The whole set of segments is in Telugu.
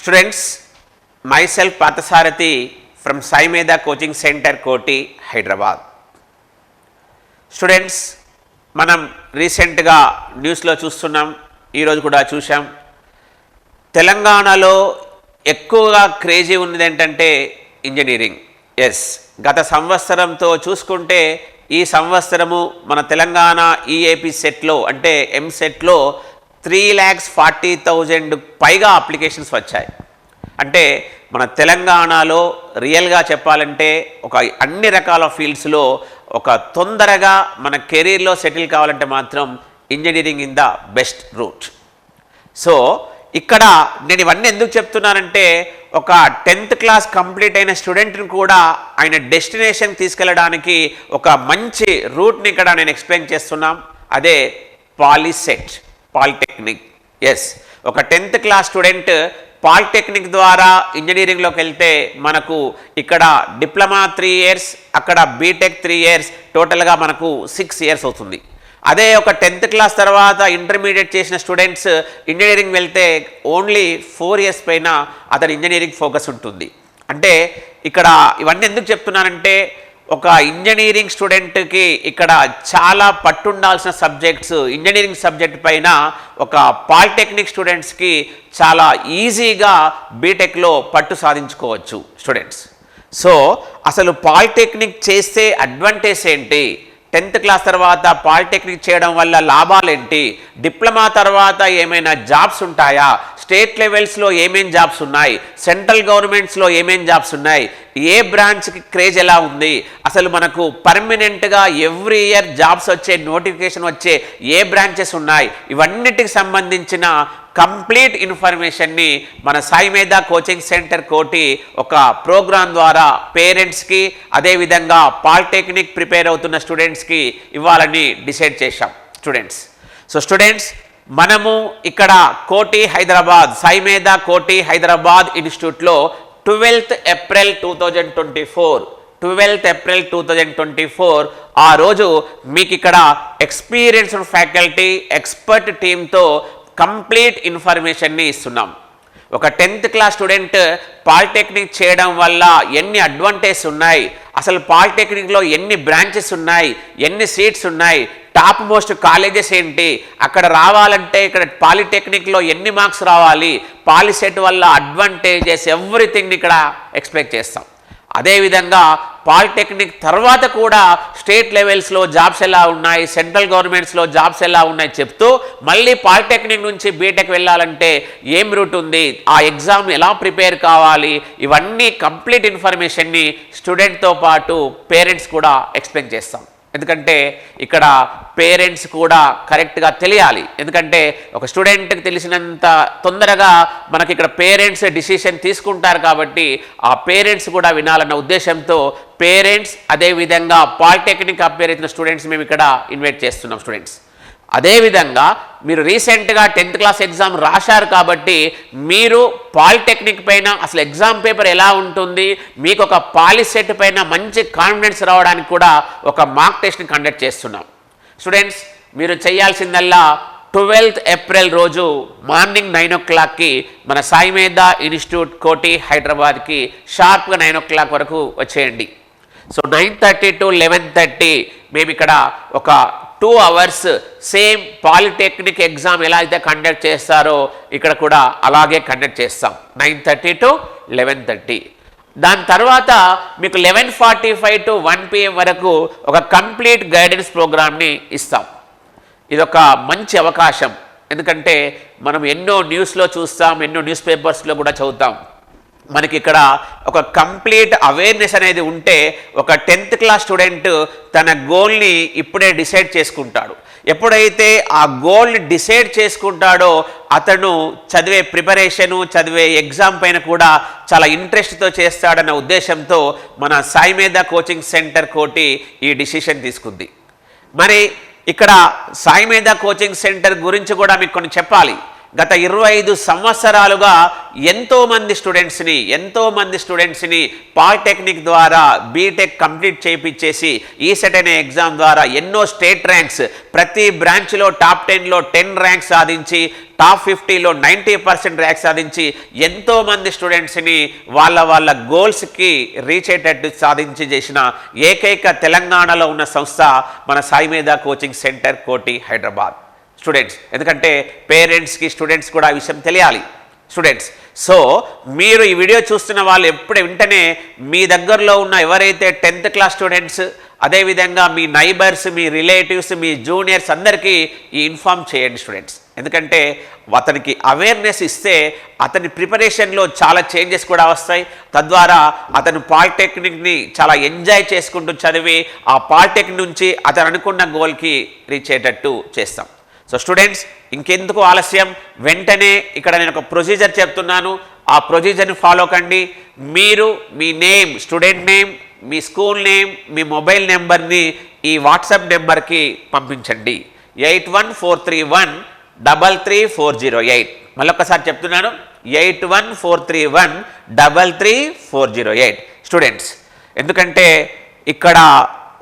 Students, myself Pathasarathi from Sai Medha Coaching Center, Koti, Hyderabad. Students, మనం రీసెంట్గా న్యూస్లో చూస్తున్నాం, ఈరోజు కూడా చూసాం. తెలంగాణలో ఎక్కువగా క్రేజీ ఉన్నది ఏంటంటే ఇంజనీరింగ్. ఎస్, గత సంవత్సరంతో చూసుకుంటే ఈ సంవత్సరము మన తెలంగాణ ఈఏపీ సెట్లో అంటే ఎంసెట్లో 3,40,000 పైగా అప్లికేషన్స్ వచ్చాయి. అంటే మన తెలంగాణలో రియల్గా చెప్పాలంటే ఒక అన్ని రకాల ఫీల్డ్స్లో ఒక తొందరగా మన కెరీర్లో సెటిల్ కావాలంటే మాత్రం engineering in the best route. So ఇక్కడ నేను ఇవన్నీ ఎందుకు చెప్తున్నానంటే ఒక 10th క్లాస్ కంప్లీట్ అయిన స్టూడెంట్ని కూడా ఆయన డెస్టినేషన్ తీసుకెళ్ళడానికి ఒక మంచి రూట్ని ఇక్కడ నేను ఎక్స్ప్లెయిన్ చేస్తున్నాం. అదే పాలిసెట్, పాలిటెక్నిక్. ఎస్, ఒక 10th క్లాస్ స్టూడెంట్ పాలిటెక్నిక్ ద్వారా ఇంజనీరింగ్లోకి వెళ్తే మనకు ఇక్కడ డిప్లొమా 3 years, అక్కడ బీటెక్ 3 years, టోటల్గా మనకు 6 years అవుతుంది. అదే ఒక 10th క్లాస్ తర్వాత ఇంటర్మీడియట్ చేసిన స్టూడెంట్స్ ఇంజనీరింగ్ వెళ్తే ఓన్లీ 4 years పైన అతని ఇంజనీరింగ్ ఫోకస్ ఉంటుంది. అంటే ఇక్కడ ఇవన్నీ ఎందుకు చెప్తున్నానంటే ఒక ఇంజనీరింగ్ స్టూడెంట్కి ఇక్కడ చాలా పట్టుండాల్సిన సబ్జెక్ట్స్ ఇంజనీరింగ్ సబ్జెక్ట్ పైన ఒక పాలిటెక్నిక్ స్టూడెంట్స్కి చాలా ఈజీగా బీటెక్లో పట్టు సాధించుకోవచ్చు స్టూడెంట్స్. సో అసలు పాలిటెక్నిక్ చేస్తే అడ్వాంటేజ్ ఏంటి, 10th క్లాస్ తర్వాత పాలిటెక్నిక్ చేయడం వల్ల లాభాలు ఏంటి, డిప్లొమా తర్వాత ఏమైనా జాబ్స్ ఉంటాయా, స్టేట్ లెవెల్స్లో ఏమేం జాబ్స్ ఉన్నాయి, సెంట్రల్ గవర్నమెంట్స్లో ఏమేం జాబ్స్ ఉన్నాయి, ఏ బ్రాంచ్కి క్రేజ్ ఎలా ఉంది, అసలు మనకు పర్మనెంట్గా ఎవ్రీ ఇయర్ జాబ్స్ వచ్చే నోటిఫికేషన్ వచ్చే ఏ బ్రాంచెస్ ఉన్నాయి, ఇవన్నిటికి సంబంధించిన కంప్లీట్ ఇన్ఫర్మేషన్ని మన సాయి మేధా కోచింగ్ సెంటర్ కోటి ఒక ప్రోగ్రాం ద్వారా పేరెంట్స్కి అదేవిధంగా పాలిటెక్నిక్ ప్రిపేర్ అవుతున్న స్టూడెంట్స్కి ఇవ్వాలని డిసైడ్ చేశాం స్టూడెంట్స్. సో స్టూడెంట్స్, మనము ఇక్కడ కోటి హైదరాబాద్ సాయి మేధా కోటి హైదరాబాద్ ఇన్స్టిట్యూట్లో 12th April 2024 ఆ రోజు మీకు ఇక్కడ ఎక్స్పీరియన్స్డ్ ఫ్యాకల్టీ ఎక్స్పర్ట్ టీమ్తో కంప్లీట్ ఇన్ఫర్మేషన్ని ఇస్తున్నాం. ఒక 10th క్లాస్ స్టూడెంట్ పాలిటెక్నిక్ చేయడం వల్ల ఎన్ని అడ్వాంటేజ్ ఉన్నాయి, అసలు పాలిటెక్నిక్లో ఎన్ని బ్రాంచెస్ ఉన్నాయి, ఎన్ని సీట్స్ ఉన్నాయి, టాప్ మోస్ట్ కాలేజెస్ ఏంటి, అక్కడ రావాలంటే ఇక్కడ పాలిటెక్నిక్లో ఎన్ని మార్క్స్ రావాలి, పాలిసెట్ వల్ల అడ్వాంటేజెస్ ఎవ్రీథింగ్ని ఇక్కడ ఎక్స్ప్లెయిన్ చేస్తాం. అదేవిధంగా పాలిటెక్నిక్ తర్వాత కూడా స్టేట్ లెవెల్స్లో జాబ్స్ ఎలా ఉన్నాయి, సెంట్రల్ గవర్నమెంట్స్లో జాబ్స్ ఎలా ఉన్నాయి చెప్తూ మళ్ళీ పాలిటెక్నిక్ నుంచి బీటెక్ వెళ్ళాలంటే ఏం రూట్ ఉంది, ఆ ఎగ్జామ్ ఎలా ప్రిపేర్ కావాలి, ఇవన్నీ కంప్లీట్ ఇన్ఫర్మేషన్ని స్టూడెంట్తో పాటు పేరెంట్స్ కూడా ఎక్స్ప్లెయిన్ చేస్తాం. ఎందుకంటే ఇక్కడ పేరెంట్స్ కూడా కరెక్ట్గా తెలియాలి. ఎందుకంటే ఒక స్టూడెంట్కి తెలిసినంత తొందరగా మనకి ఇక్కడ పేరెంట్స్ డిసిషన్ తీసుకుంటారు కాబట్టి ఆ పేరెంట్స్ కూడా వినాలన్న ఉద్దేశంతో పేరెంట్స్ అదేవిధంగా పాలిటెక్నిక్ అపేర్ అవుతున్న స్టూడెంట్స్ మేము ఇక్కడ ఇన్వైట్ చేస్తున్నాం స్టూడెంట్స్. అదేవిధంగా మీరు రీసెంట్గా 10th క్లాస్ ఎగ్జామ్ రాశారు కాబట్టి మీరు పాలిటెక్నిక్ పైన అసలు ఎగ్జామ్ పేపర్ ఎలా ఉంటుంది, మీకు ఒక పాలిసెట్ పైన మంచి కాన్ఫిడెన్స్ రావడానికి కూడా ఒక మాక్ టెస్ట్ని కండక్ట్ చేస్తున్నాం స్టూడెంట్స్. మీరు చేయాల్సిందల్లా 12th April రోజు మార్నింగ్ 9 o'clockకి మన సాయి మేధా ఇన్స్టిట్యూట్ కోటి హైదరాబాద్కి షార్ప్గా 9 o'clock వరకు వచ్చేయండి. సో 9:30 to 11:30 మేము ఇక్కడ ఒక 2 hours సేమ్ పాలిటెక్నిక్ ఎగ్జామ్ ఎలా అయితే కండక్ట్ చేస్తారో ఇక్కడ కూడా అలాగే కండక్ట్ చేస్తాం 9:30 to 11:30. దాని తర్వాత మీకు 11:45 to 1 PM వరకు ఒక కంప్లీట్ గైడెన్స్ ప్రోగ్రామ్ని ఇస్తాం. ఇదొక మంచి అవకాశం. ఎందుకంటే మనం ఎన్నో న్యూస్లో చూస్తాం, ఎన్నో న్యూస్ పేపర్స్లో కూడా చదువుతాం. మనకి ఇక్కడ ఒక కంప్లీట్ అవేర్నెస్ అనేది ఉంటే ఒక 10th క్లాస్ స్టూడెంట్ తన గోల్ని ఇప్పుడే డిసైడ్ చేసుకుంటాడు. ఎప్పుడైతే ఆ గోల్ని డిసైడ్ చేసుకుంటాడో అతను చదివే ప్రిపరేషను చదివే ఎగ్జామ్ పైన కూడా చాలా ఇంట్రెస్ట్తో చేస్తాడన్న ఉద్దేశంతో మన సాయి మేధా కోచింగ్ సెంటర్ కోటి ఈ డిసిషన్ తీసుకుంది. మరి ఇక్కడ సాయి మేధా కోచింగ్ సెంటర్ గురించి కూడా మీకు కొన్ని చెప్పాలి. గత 25 సంవత్సరాలుగా ఎంతో మంది స్టూడెంట్స్ని పాలిటెక్నిక్ ద్వారా బీటెక్ కంప్లీట్ చేయించేసి ఈసెట్ అనే ఎగ్జామ్ ద్వారా ఎన్నో స్టేట్ ర్యాంక్స్, ప్రతి బ్రాంచ్లో టాప్ 10లో 10 ర్యాంక్స్ సాధించి, టాప్ 50లో 90% ర్యాంక్ సాధించి ఎంతోమంది స్టూడెంట్స్ని వాళ్ళ గోల్స్కి రీచ్ అయ్యేటట్టు సాధించి చేసిన ఏకైక తెలంగాణలో ఉన్న సంస్థ మన సాయి మేధా కోచింగ్ సెంటర్ కోటి హైదరాబాద్. స్టూడెంట్స్, ఎందుకంటే పేరెంట్స్కి స్టూడెంట్స్ కూడా ఆ విషయం తెలియాలి. స్టూడెంట్స్, సో మీరు ఈ వీడియో చూస్తున్న వాళ్ళు ఎప్పుడు వెంటనే మీ దగ్గరలో ఉన్న ఎవరైతే 10th క్లాస్ స్టూడెంట్స్, అదేవిధంగా మీ నైబర్స్, మీ రిలేటివ్స్, మీ జూనియర్స్ అందరికీ ఈ ఇన్ఫామ్ చేయండి స్టూడెంట్స్. ఎందుకంటే అతనికి అవేర్నెస్ ఇస్తే అతని ప్రిపరేషన్లో చాలా చేంజెస్ కూడా వస్తాయి. తద్వారా అతను పాలిటెక్నిక్ని చాలా ఎంజాయ్ చేసుకుంటూ చదివి ఆ పాలిటెక్నిక్ నుంచి అతను అనుకున్న గోల్కి రీచ్ అయ్యేటట్టు చేస్తాం. సో స్టూడెంట్స్, ఇంకెందుకు ఆలస్యం, వెంటనే ఇక్కడ నేను ఒక ప్రొసీజర్ చెప్తున్నాను, ఆ ప్రొసీజర్ని ఫాలో కండి. మీరు మీ నేమ్, స్టూడెంట్ నేమ్, మీ స్కూల్ నేమ్, మీ మొబైల్ నెంబర్ని ఈ వాట్సాప్ నెంబర్కి పంపించండి. 8143133408. మళ్ళొక్కసారి చెప్తున్నాను, 8143133408. స్టూడెంట్స్, ఎందుకంటే ఇక్కడ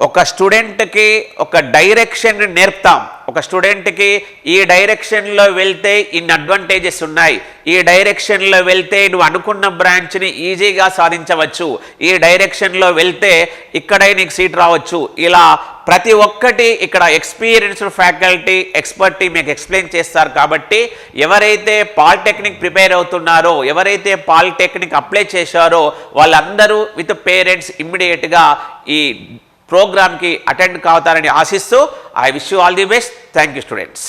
ఒక స్టూడెంట్కి ఒక డైరెక్షన్ నేర్పుతాం. ఒక స్టూడెంట్కి ఈ డైరెక్షన్లో వెళ్తే ఇన్ని అడ్వాంటేజెస్ ఉన్నాయి, ఈ డైరెక్షన్లో వెళ్తే నువ్వు అనుకున్న బ్రాంచ్ని ఈజీగా సాధించవచ్చు, ఈ డైరెక్షన్లో వెళ్తే ఇక్కడే నీకు సీట్ రావచ్చు. ఇలా ప్రతి ఒక్కటి ఇక్కడ ఎక్స్పీరియన్స్డ్ ఫ్యాకల్టీ, ఎక్స్పర్ట్ టీమ్ మీకు ఎక్స్ప్లెయిన్ చేస్తారు. కాబట్టి ఎవరైతే పాలిటెక్నిక్ ప్రిపేర్ అవుతున్నారో, ఎవరైతే పాలిటెక్నిక్ అప్లై చేశారో వాళ్ళందరూ విత్ పేరెంట్స్ ఇమ్మీడియట్గా ఈ ప్రోగ్రామ్కి అటెండ్ కావుతారని ఆశిస్తూ I wish you all the best. Thank you students.